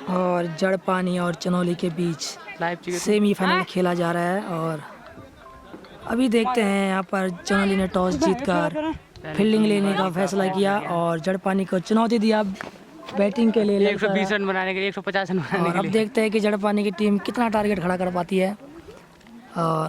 और जड़पानी और चनौली के बीच सेमीफाइनल खेला जा रहा है और अभी देखते हैं यहाँ पर चनौली ने टॉस जीतकर फील्डिंग लेने का फैसला किया और जड़पानी को चुनौती दिया बैटिंग के लिए 120 रन बनाने के लिए 150 रन बनाने और अब देखते हैं कि जड़पानी की टीम कितना टारगेट खड़ा कर पाती है। और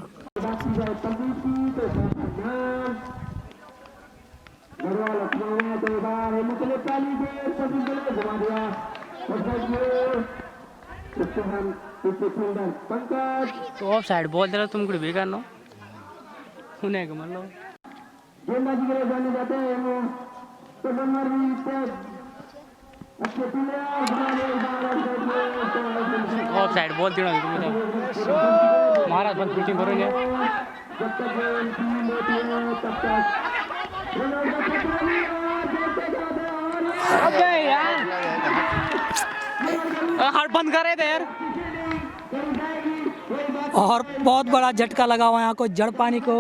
तो ऑफ साइड बॉल दे रहा तुम कुछ भी करना उन्हें मान लो गेंदबाजी के लिए जाने जाते हैं तो नंबर ऑफ साइड बॉल दे रहा महाराज बंद पिचिंग करोगे अबे यार हाथ बंद कर रहे थे यार। और बहुत बड़ा झटका लगा हुआ यहाँ को जड़पानी को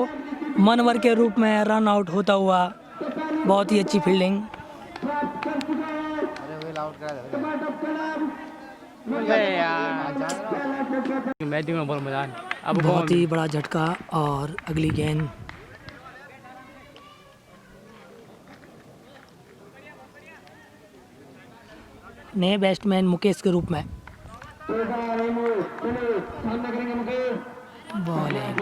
मनवर के रूप में रन आउट होता हुआ। बहुत ही अच्छी फील्डिंग। अब बहुत ही बड़ा झटका और अगली गेंद नए बैट्समैन मुकेश के रूप में बॉलिंग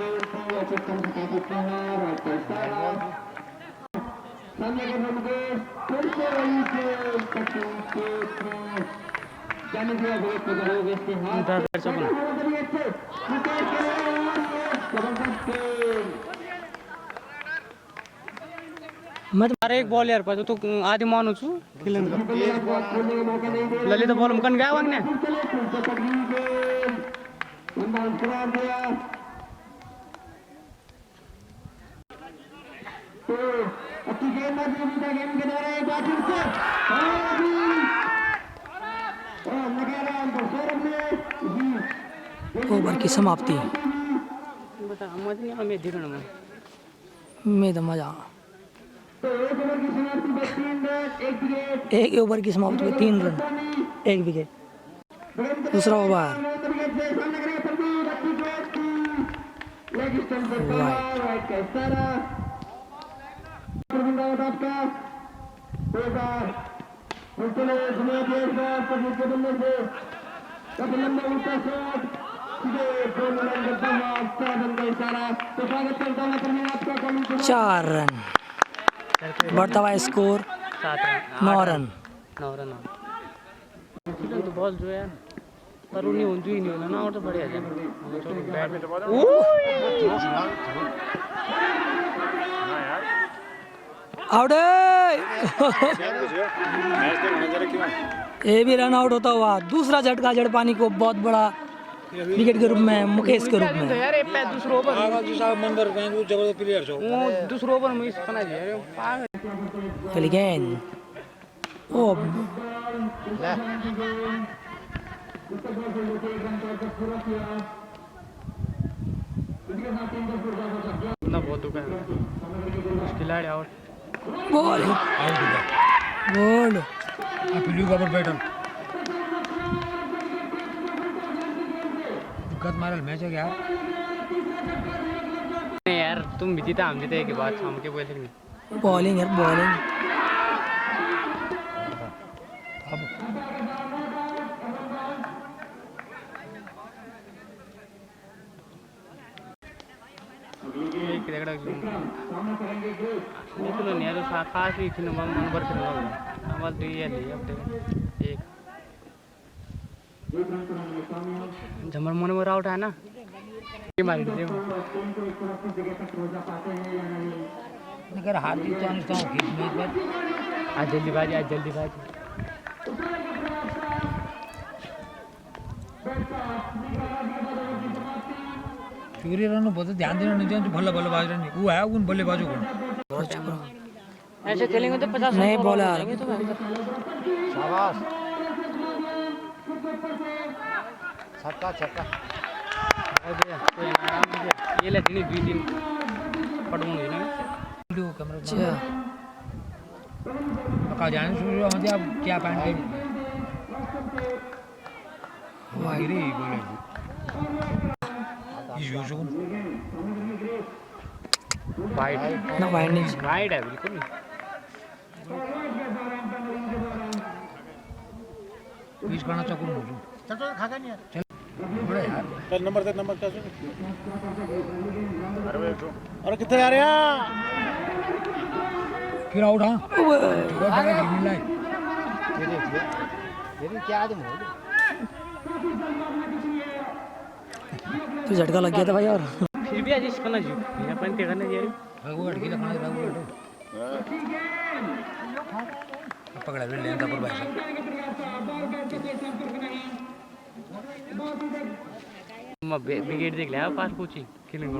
मैं तुम्हारे एक बॉल यार पास तो आदि मानु छु खिलन ललित बॉल मुकन गया वांगने तो अच्छी गेंदबाजी गेम के द्वारा बैटिंग से ओवर की समाप्ति बता मत नहीं हमें धीरन में तो मजा। एक ओवर की समाप्ति में 3 रन 1 विकेट। दूसरा ओवर चार रन बढ़ता हुआ स्कोर 9 रन। तो बॉल जो है पर उन्हीं ऊंची ही नहीं होना ना और तो बढ़िया है आउट ये भी रन आउट होता हुआ। दूसरा झटका जड़पानी को बहुत बड़ा विकेट के रूप में मुकेश के रूप में यार पे दूसरा ओवर मंदर जबरदस्त प्लेयर छो दूसरा ओवर में इसका जे पहली गेंद ओ ना बहुत दुख है खिलाड़ी आउट बॉल बॉल पिल्लू का पर बैठन कद मारल मैच है यार नहीं यार तुम भी जीता हम जीते की बात हम के बोले नहीं बॉलिंग यार बॉलिंग एक देखड़ा निकलो नहीं यार खास ही फिल्म मन भर फिल्म हमार तो ये नहीं अब एक झमर मन में आउट है ना ये मार दे अगर हार जीत चांस तो खींच में पर आज जल्दीबाजी चोरी रहनु बहुत ध्यान देना नहीं चाहिए भले भले बाज रहनी वो है उन भले बाजू को ऐसे खेलेंगे तो 50 नहीं बॉलर शाबाश छक्का ये ले दिन 2-3 पटमुंगे ना वीडियो कैमरा अच्छा पका जाने शुरू हो गया। अब क्या पहन के वायरी बोले ये जो वाइट ना वाइड नहीं वाइट है बिल्कुल पीस करना चाकू मुझे चल तो खा नहीं यार चल बड़े यार चल नंबर दे नंबर क्या अरे कितने आ रहे हैं फिर आउट हां ये क्या आदमी हो तो झटका लग गया था भाई और फिर भी एडजस्ट करना जी बिना पानी ते करना यार रघुवर की लखना रघुवर पकड़ा ले लेंदा पर भाई मैं विकेट देख लिया पास कोचिंग खेलने को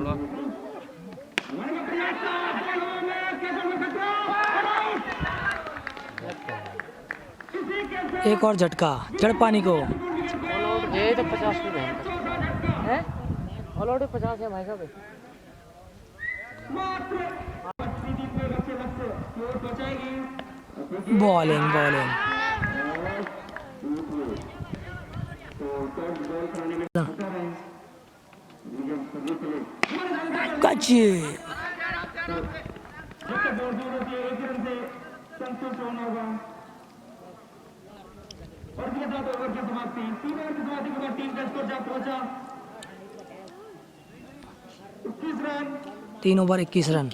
एक और झटका चढ़ पानी को ये तो 50 की है ऑल आउट 50 है भाई साहब बॉलिंग बॉलिंग कच तीन ओवर 21 रन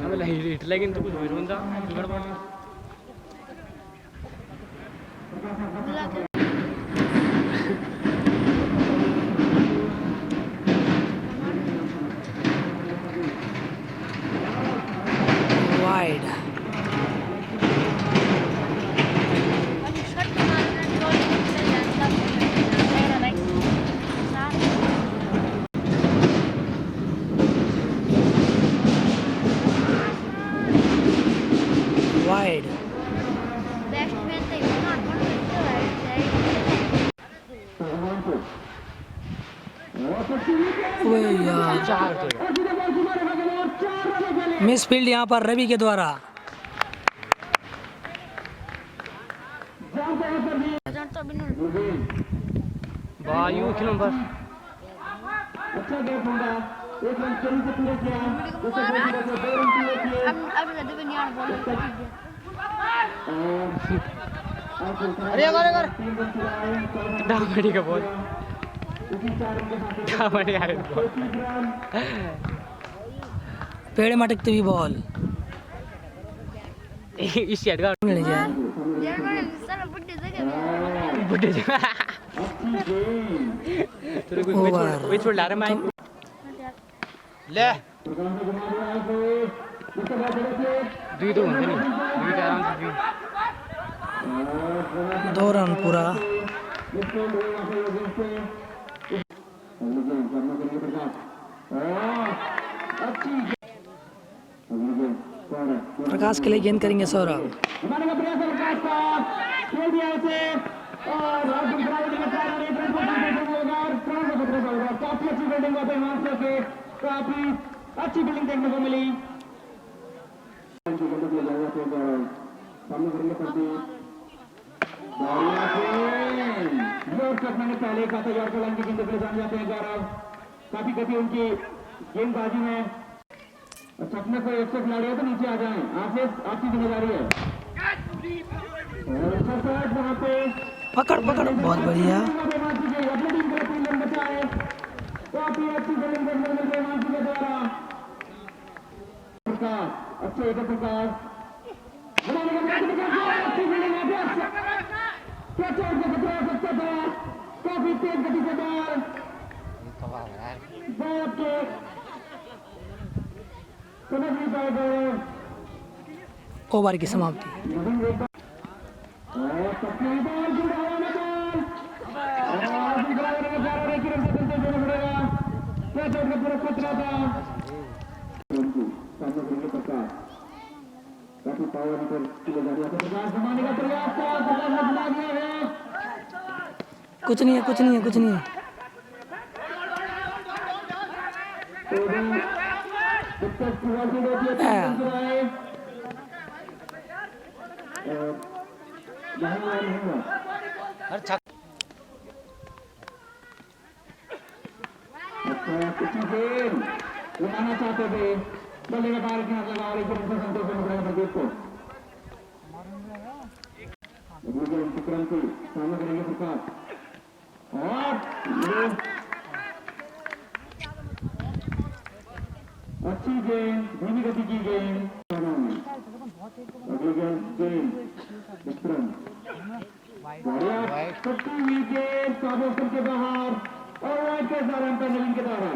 ಆಮೇಲೆ ಹಿಟ್ಲಾಗಿಂತ ಇರುವಂತ वाइड वाइड मिस फील्ड यहाँ पर रवि के द्वारा वायु खिलो बस अच्छा गेट होगा एक रन चोरी से पूरे किया दूसरे बॉल पर 2 रन पूरे किए अरे अरे डामड़ी का बॉल डामड़ी आ रही बॉल पेड़ मटकती हुई बॉल इस सेट का मिल जाए बुड्ढे तेरे को कोई छोड़ ला रहा मैं ले दुई तो होंगे नहीं दुई आराम से 2 रन पूरा प्रकाश के लिए गेंद करेंगे सौरभ काफी अच्छी फील्डिंग देखने को मिली मैंने पहले कहा था यॉर्कर लाइन की गेंद जान जाते हैं गौरव काफी गति उनकी गेंदबाजी में सपने को 100 खिलाड़ी है तो नीचे आ जाएं आपकी जिम्मेदारी है वहाँ पे पकड़ पकड़ बहुत बढ़िया अपनी टीम को 3 रन बचाए काफी अच्छी बॉलिंग करने के द्वारा अच्छे एक प्रकार अच्छी फील्डिंग काफी तेज गति से बॉल बहुत के समझ नहीं पाए गौरव। ओवर की समाप्ति। और पक्की बॉल जुड़ा हुआ में बॉल और ड्राइवर में जा रहे किरण से चलते हुए पड़ेगा। क्या चोट का पूरा खतरा था सामने करेंगे प्रकाश काफी पावर निकल चले जा रही है। प्रकाश जमाने का प्रयास था, प्रकाश ने बुला दिया है। कुछ नहीं है, कुछ नहीं है, कुछ नहीं है। तो भी दिक्कत पूरा की होती है नहीं हुआ। अच्छा किसी गेम लगाना चाहते थे बल्ले का बाहर के हाथ लगा रही किरण से संतोष से मुकराया प्रदीप को। विक्रम की सामने करेंगे प्रकाश और अच्छी गेम, धीमी गति की गेम। अगली गेम विक्रम कटी हुई गेम काबोस्टर के बाहर और वाइड के साथ अंतर नवीन के द्वारा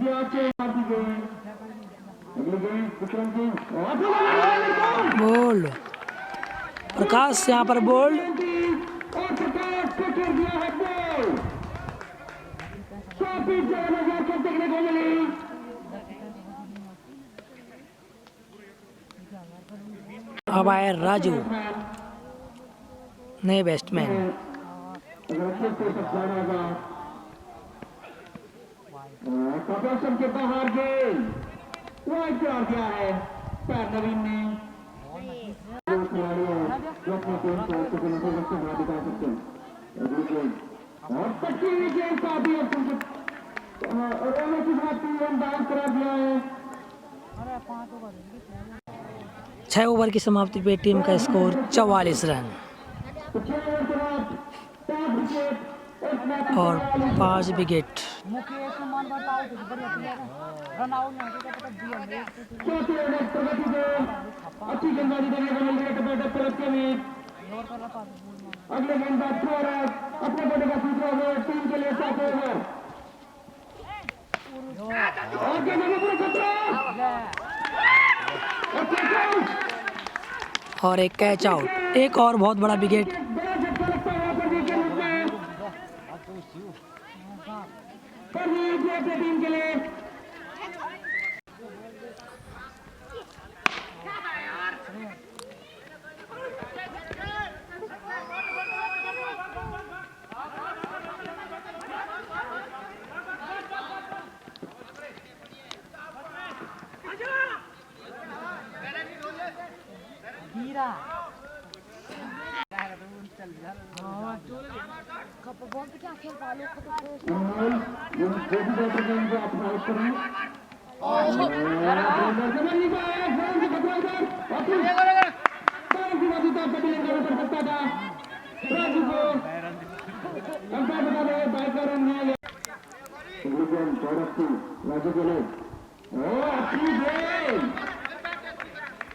ये आपके भारतीय गेम। अगली गेम विक्रम की बोल्ड प्रकाश यहाँ पर बोल्ड। और प्रकाश को कर दिया है बॉल। काफी ज्यादा नजर देखने को मिली। अब आए राजू नए बैट्समैन। प्रदर्शन के बाहर गेंद वाइड कर दिया है पैर नवीन ने। खिलाड़ी जो अपने टीम को दिखा सकते हैं। और पक्की हुई गेंद काफी बाउंस करा दिया है। 6 ओवर की समाप्ति पे टीम का स्कोर 44 रन और 5 विकेट। अच्छी गेंदबाजी देखने को मिल रही है के में। अगले गेंदबाज अपने बड़े का दूसरा ओवर टीम के लिए 7 ओवर और गेंद पूरा खतरा और एक कैच आउट। एक और बहुत बड़ा विकेट। बड़ा झटका लगता है यहाँ पर के रूप में टीम के लिए।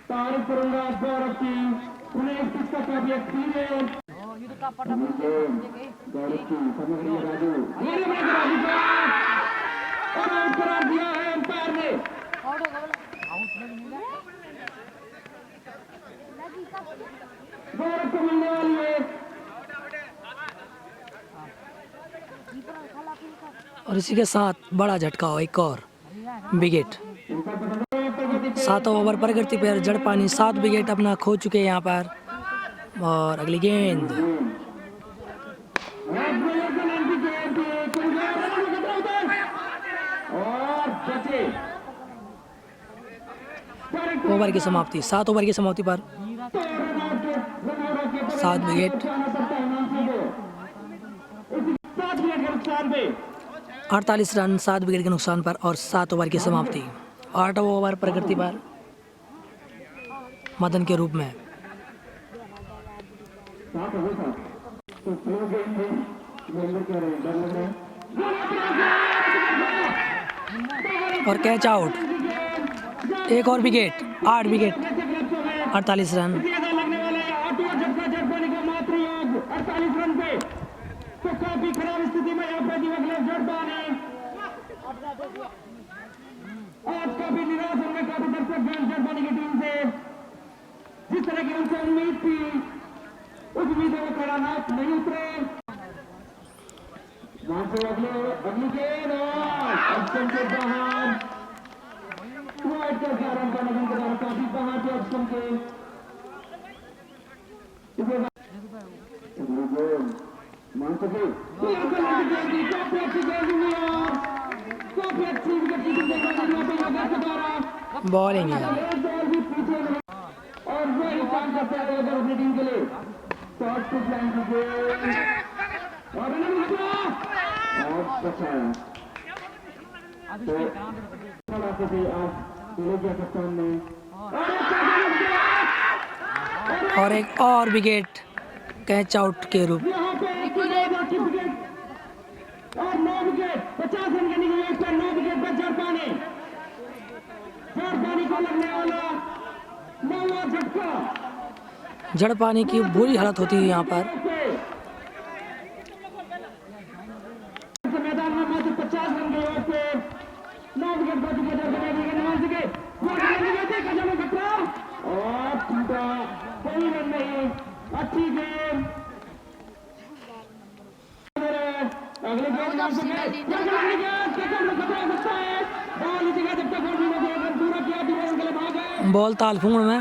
तारीफ करूंगा गौरव की, उन्हें इस चीज का काफी एक्सपीरियंस। गौरव की समझ रही है राजू और आउट करार दिया है अंपायर ने। गौरव को मिलने वाली है और इसी के साथ बड़ा झटका हो, एक और विकेट। 7 ओवर प्रगति पर जड़पानी 7 विकेट अपना खो चुके हैं यहाँ पर। और अगली गेंद ओवर की समाप्ति। 7 ओवर की समाप्ति पर 7 विकेट, 48 रन 7 विकेट के नुकसान पर और 7 ओवर की समाप्ति। 8 ओवर प्रगति पर मदन के रूप में। और कैच आउट। एक और विकेट, 8 विकेट, 48 रन। लगने वाले 8 झटका झटकाने का मात्र योग 48 रन पे। तो काफी खराब स्थिति में यहाँ पे दिवक लेफ्ट जड़पाने आज काफी निराश होंगे काफी दर्शक जड़पाने की टीम से जिस तरह की उनसे उम्मीद थी उस उम्मीदों को खड़ा नाप नहीं उतरे वहां से अगली गेंद ऑप्शन के बाहर वाइड का कारण का नगन के द्वारा काफी बाहर थे ऑप्शन के मान सके काफी अच्छी गेंद हुई और काफी अच्छी विकेट कीपिंग के द्वारा बॉलिंग है और वही काम करते हैं अगर अपनी टीम के लिए शॉर्ट पुट लाइन की और रन निकला और बचाया तो आते थे आज इंडिया कप्तान ने और एक और विकेट कैच आउट के रूप यहाँ पे विकेट और 9 विकेट 50 रन के निकले एक पर 9 विकेट पर जड़पानी को लगने वाला नौवां झटका जड़पानी की बुरी हालत होती है यहाँ पर। मैदान में मात्र 50 रन के ओवर पे 9 विकेट बच चुके और टूटा कोई रन नहीं अच्छी गेम अगले गेम में खतरा सकता है बॉल इसी का जब तक पूरा किया बॉल तालफूण में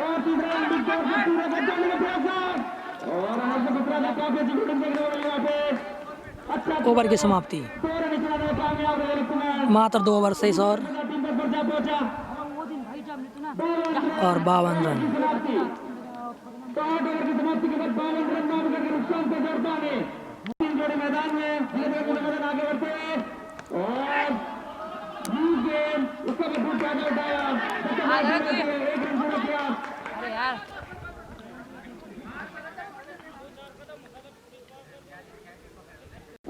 और तीसरा पूरा करने का प्रयास और काफी अच्छी फील्डिंग देखने को मिली वहाँ पे अच्छा ओवर की समाप्ति कामयाब रहे मात्र 2 ओवर 6 और 52 रन। समाप्ति के बाद 52 रन 9 विकेट के नुकसान पे जड़पाने जोड़े मैदान में आगे बढ़ते हुए और गेम उसका भी बहुत ज्यादा उठाया 1 रन पूरा किया।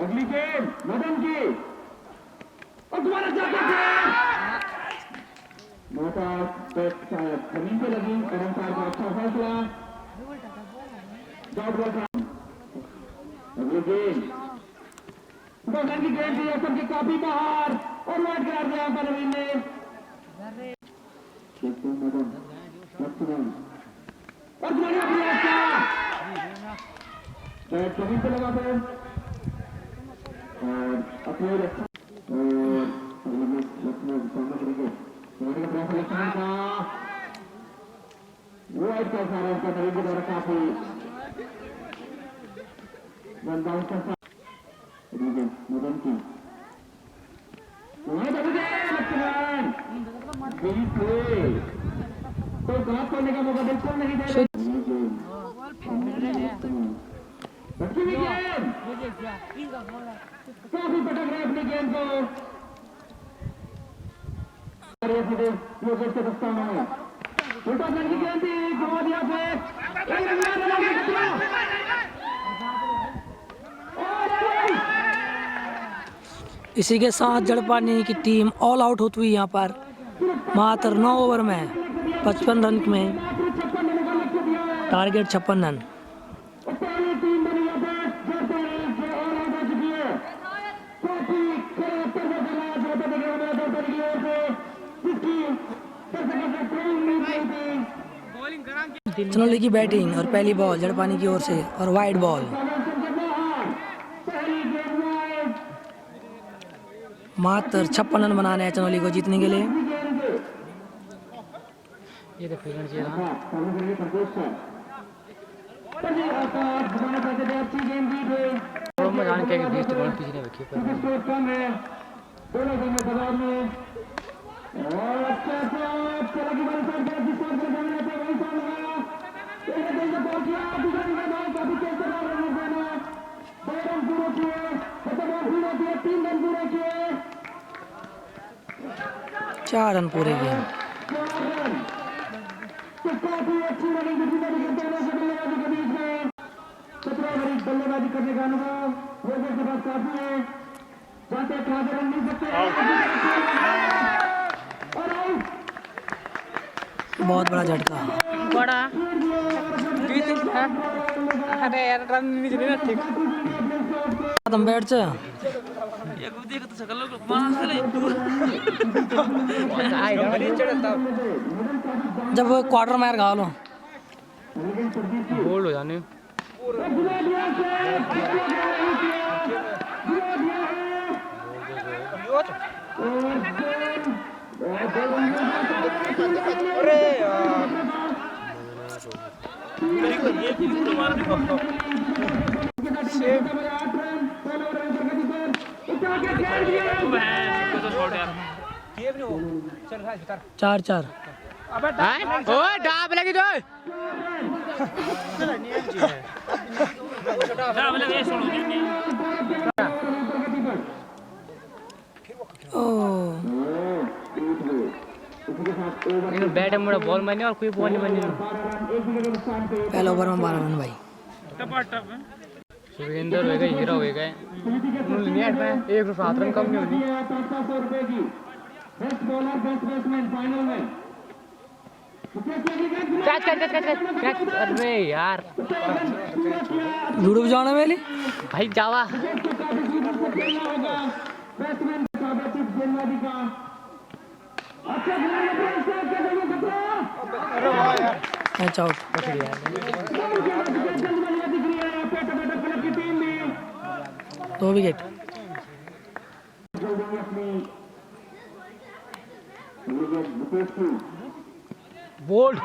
अगली गेम मदन की और दोबारा जाते थे मोटा शायद जमीन पे लगी अंपायर का अच्छा फैसला अगली गेम बॉलर की गेंद थी असर के काफी बाहर और वाइड करार दिया अंपायर नवीन ने मदन और दोबारा प्रयास किया जमीन पे लगा थे और अपने लक्ष्य और लक्ष्य सामने करेंगे तुम्हारे का प्रयास लक्ष्मण का वो एक का सारा उसका नवीन के द्वारा काफी वन बाउंस का मदन की तुम्हारे लक्ष्मण बिल्कुल तो घात करने का मौका बिल्कुल नहीं दे रहे काफी पटक रहे अपनी गेंद को उल्टा गेंद की गेंद थी घुमा दिया इसी के साथ जड़पानी की टीम ऑल आउट होती हुई यहाँ पर मात्र 9 ओवर में 55 रन में टारगेट 56 रन। चनौली की बैटिंग और पहली बॉल जड़पानी की ओर से और वाइड बॉल मात्र 56 रन बनाने हैं चनौली को जीतने के लिए। ये देखो जान के बीच तो बहुत पीछे रखी चार रन पूरे किए। बल्लेबाजी करने का अनुभव लोगों के पास काफी है जाते खाते रन मिल सकते हैं बहुत बड़ा झटका बड़ा अरे यार रन नहीं चले ना ठीक तुम बैठ जा जब क्वार्टर मार खा लो बोल्ड हो जाने चार चार ओ डाब लगी तो बैट मुड़ा बॉल मारने और कोई बॉल नहीं मारने पहले ओवर में 12 रन भाई सुरेंद्र हो गए हीरा हो गए उन्होंने नहीं हट पाए 107 रन कम नहीं होनी कैच अरे यार डूब जाना मेली भाई जावा कैच आउट दो विकेट बोल्ड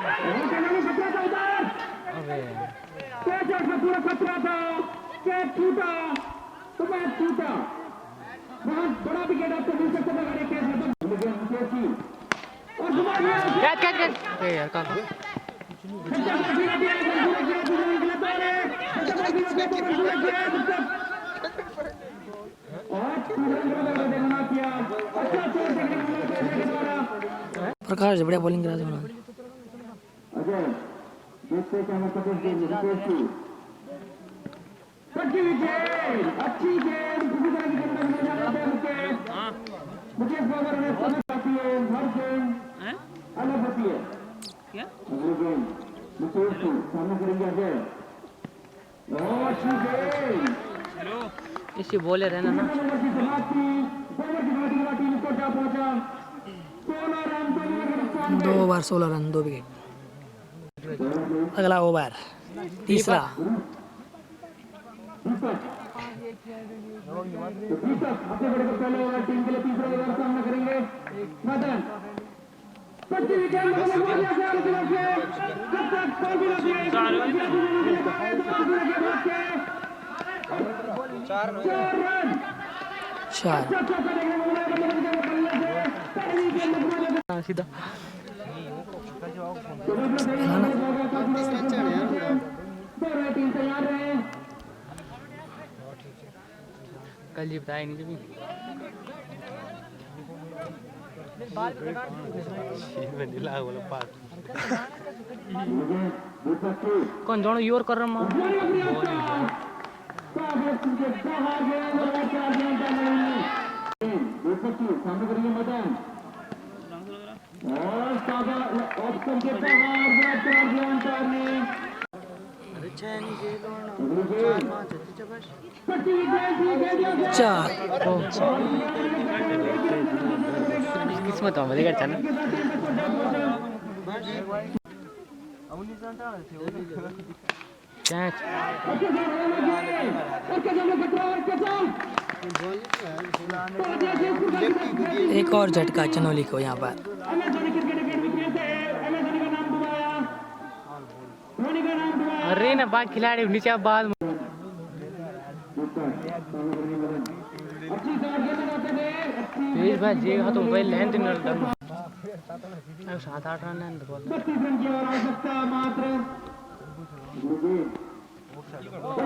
बड़ा विकेट आपको मिल सकता है अगर कैच यार का प्रकाश बढ़िया बॉलिंग करा था अजय देखते हैं क्या अच्छी गेंद अच्छी गेंद किसी तरह की गेंद नहीं जा रहा है मुकेश बाबर ने समझ आती है हर गेंद अलग होती है क्या अगली गेंद मुकेश को सामने करेंगे अजय बहुत अच्छी गेंद इसी बॉलर है ना दो ओवर 16 रन 2 विकेट अगला ओवर तीसरा अपने बड़े को पहले ओवर टीम के लिए तीसरा ओवर सामना करेंगे मदन 25 विकेट चार सीधा कल ये बताया नहीं जब कौन दोनों योर कर रहा सामने करेंगे मदन और ऑप्शन के चार किस्मत हो मजे करता ना कैच एक और झटका चनौली को यहाँ पर अरे ना बाग खिलाड़ी नीचे बाद तेज भाई जे तो मोबाइल लेन दिन 7-8 रन है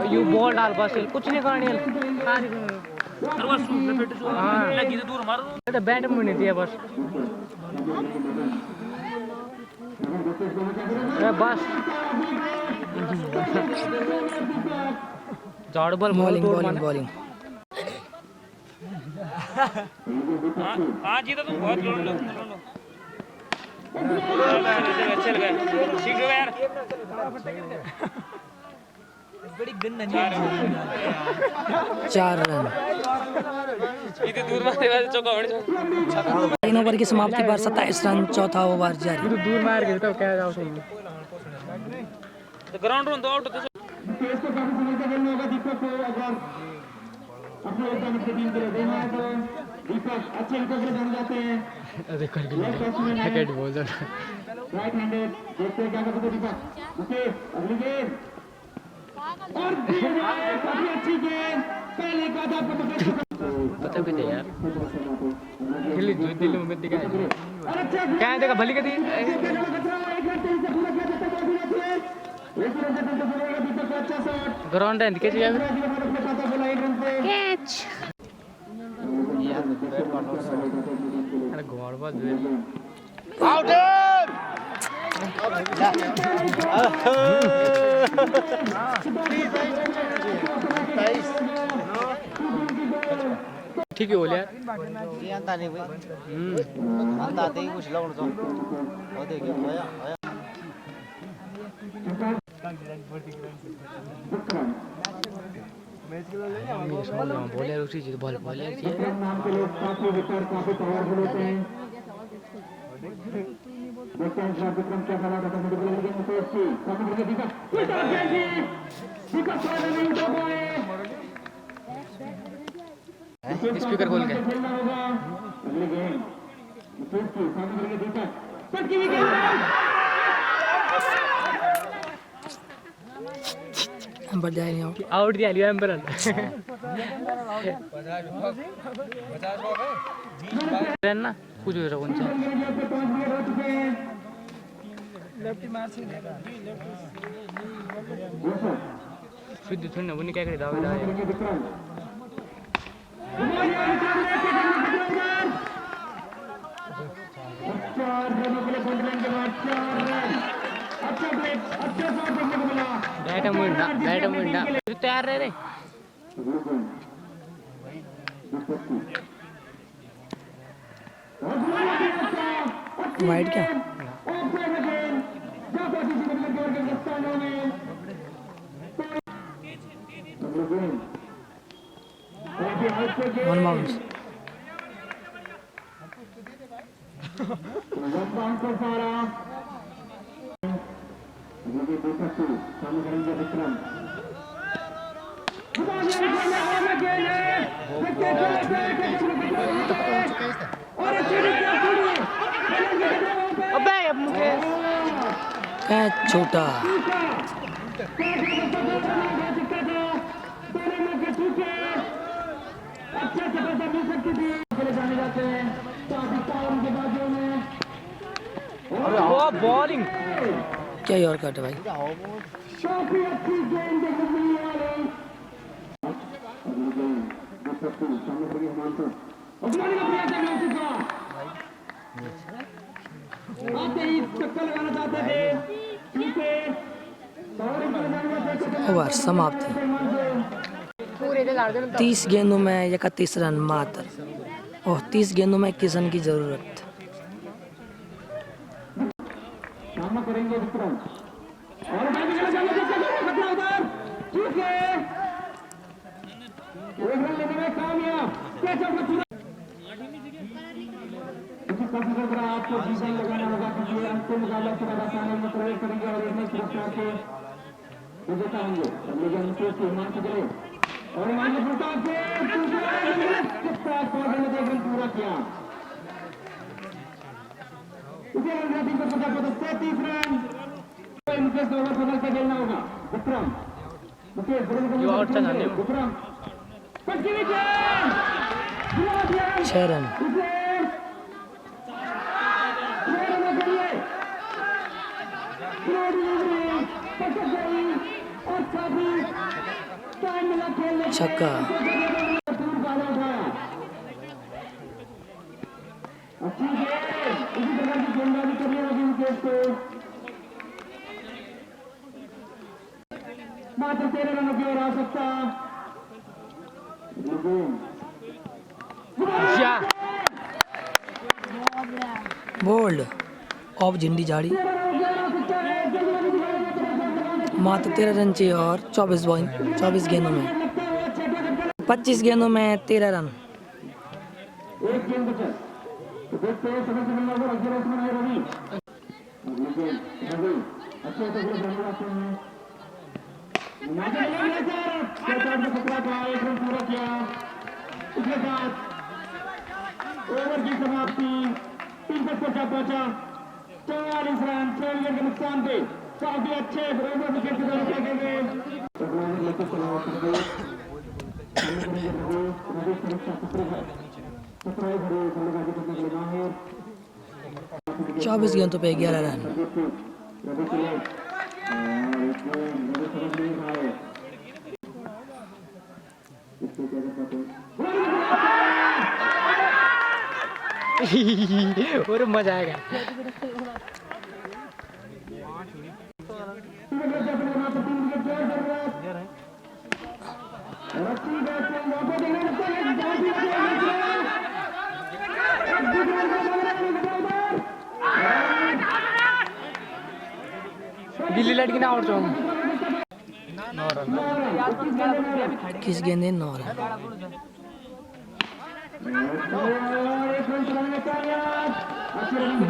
यू बॉल डाल बस कुछ नहीं करनी हाँ बैट में नहीं दिया बस बस झाड़ बॉल बॉलिंग बॉलिंग बॉलिंग हाँ जीता तुम बहुत लो अच्छा लगा ठीक है यार 4 रन। 3 ओवर की समाप्ति पर 27 रन, चौथा ओवर जारी। दूर मार के तो क्या जाओ तुम ग्राउंड में आउट तो मुकेश को काफी समझते खेलना होगा दीपक को, अगर अपने ओपन की टीम के लिए देना है तो दीपक अच्छे विकेट के लिए बन जाते हैं। देखो विकेट बोल दो राइट हैंडेड, देखते हैं क्या करते हैं दीपक। मुकेश अगली गेंद और काफी अच्छी गेंद, पहले का था आपको मुकेश को पता भी नहीं यार खेली जो दिल में दिखा है क्या है देखा भली के दी ग्राउंड है कैच कैच अरे घोड़ बहुत आउट ठीक है बोलिए अंता नहीं भाई अंता आते ही कुछ लगन तो वो देखिए होया होया बॉलर उसी चीज बॉल बॉलर नाम के लोग काफी विकेट काफी पावरफुल होते हैं। देखते हैं इस विक्रम क्या खेला था मुझे बोला लेकिन मुकेश जी काफी विकेट दीपक दीपक नहीं उठा पाए। स्पीकर खोल के खेलना होगा अगली गेंद मुकेश की सामने करके दीपक पटकी विकेट अंबर जाए नहीं आउट दिया लिया एम्पर ना कुछ हो रहा कौन सा शुद्ध सुनना वो नहीं क्या करे दावे दावे बैट मुंडा तैयार रह रे वाइड क्या वन बाउंस कैच छोटा बॉलिंग क्या यार कट भाई ओवर समाप्ति 30 गेंदों में 31 रन मात्र और 30 गेंदों में 21 रन की जरूरत। सामना करेंगे विक्रम और एक रन लेने में कामयाब। आपको जीवन लगाना होगा क्योंकि अंतिम मुकाबला के बाद फाइनल में प्रवेश करेंगे और इसमें पुरस्कार के विजेता होंगे। लेकिन मुकेश के हिमांशु चले और हिमांशु प्रताप से पूरा किया उसे रन रेटिंग को 33 रन। मुकेश को ओवर बदल के खेलना होगा। विक्रम मुकेश विक्रम 6 रन छक्का मात्र 13 रनों की ओर आ सकता बोल्ड ऑफ झिंडी झाड़ी मात्र 13 रन चाहिए और 24 गेंदों में 25 गेंदों में 13 रन। एक गेंद बचा। तो देखते हैं समझ में नहीं रवि अच्छे से बना आते हैं। एक रन पूरा किया। इसके साथ ओवर की समाप्ति 3 पर पहुंचा 44 रन 6 विकेट के नुकसान पे। काफी अच्छे ओवर विकेट के द्वारा खेले गए। 24 गेंदों पे 11 रन। और मजा आएगा। गिल्ली लड़की ना आउट जाऊँ। 21 गेंदें 9 रन।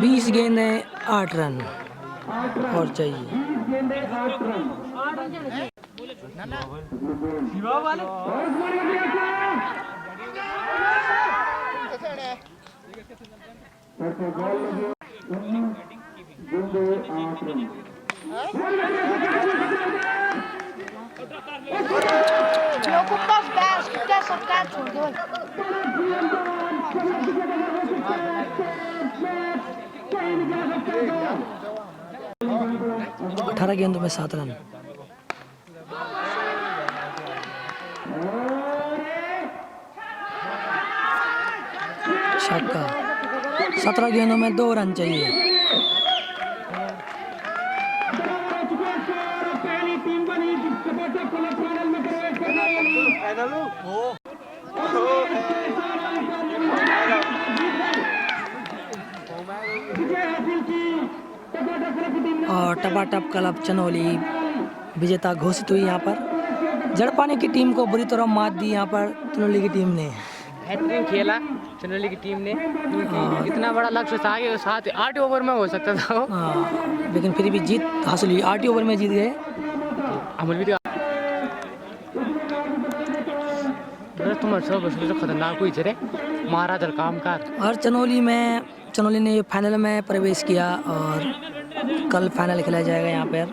20 गेंदें 8 रन और चाहिए। Preocupa os pés, que quer socar tudo doido. 18 गेंदों में 7 रन। छक्का। 17 गेंदों में 2 रन चाहिए। पहली टीम बनी जिसके बाद फाइनल में प्रवेश करने वाली और टपाटप क्लब चनौली विजेता घोषित हुई। यहाँ पर जड़पाने की टीम को बुरी तरह मात दी यहाँ पर चनौली की टीम ने। हैट्रिक खेला चनौली की टीम ने, क्योंकि इतना बड़ा लक्ष्य था कि 8 ओवर में हो सकता था वो। हाँ, लेकिन फिर भी जीत हासिल हुई। 8 ओवर में जीत गए। अमल भी तुम्हारे सब खतरनाक हुई थे महाराज कामकार। और चनौली ने फाइनल में प्रवेश किया और कल फाइनल खेला जाएगा यहाँ पर।